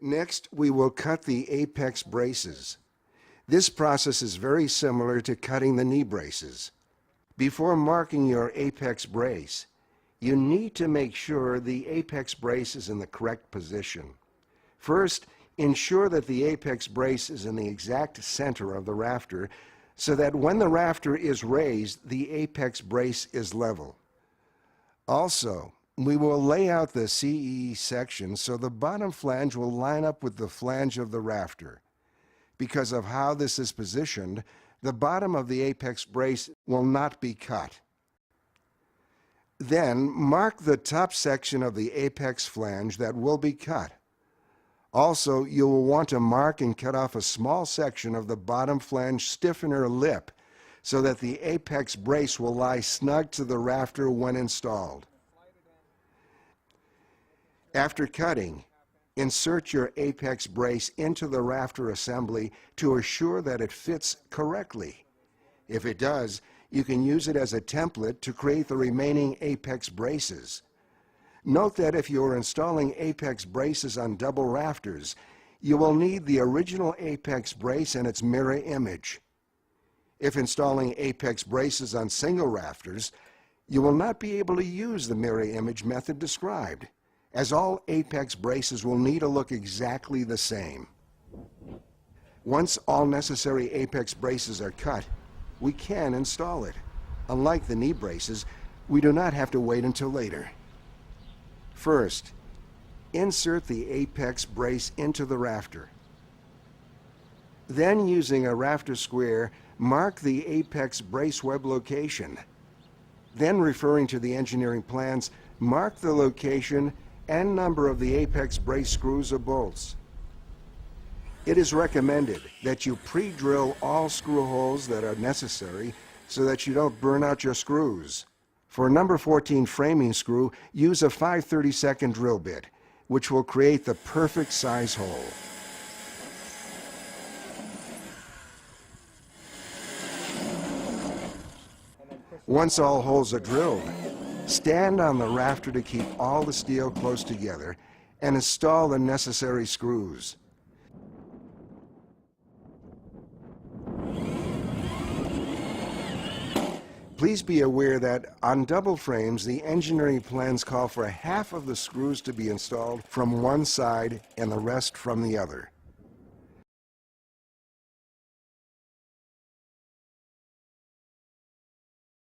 Next, we will cut the apex braces. This process is very similar to cutting the knee braces. Before marking your apex brace, you need to make sure the apex brace is in the correct position. First, ensure that the apex brace is in the exact center of the rafter so that when the rafter is raised, the apex brace is level. Also, we will lay out the CE section so the bottom flange will line up with the flange of the rafter. Because of how this is positioned, the bottom of the apex brace will not be cut. Then, mark the top section of the apex flange that will be cut. Also, you will want to mark and cut off a small section of the bottom flange stiffener lip so that the apex brace will lie snug to the rafter when installed. After cutting, insert your apex brace into the rafter assembly to assure that it fits correctly. If it does, you can use it as a template to create the remaining apex braces. Note that if you are installing apex braces on double rafters, you will need the original apex brace and its mirror image. If installing apex braces on single rafters, you will not be able to use the mirror image method described, as all apex braces will need to look exactly the same. Once all necessary apex braces are cut, we can install it. Unlike the knee braces, we do not have to wait until later. First, insert the apex brace into the rafter. Then, using a rafter square, mark the apex brace web location. Then, referring to the engineering plans, mark the location and number of the apex brace screws or bolts. It is recommended that you pre-drill all screw holes that are necessary so that you don't burn out your screws. For number 14 framing screw, use a 5/32 drill bit, which will create the perfect size hole. Once all holes are drilled, stand on the rafter to keep all the steel close together and install the necessary screws. Please be aware that on double frames, the engineering plans call for half of the screws to be installed from one side and the rest from the other.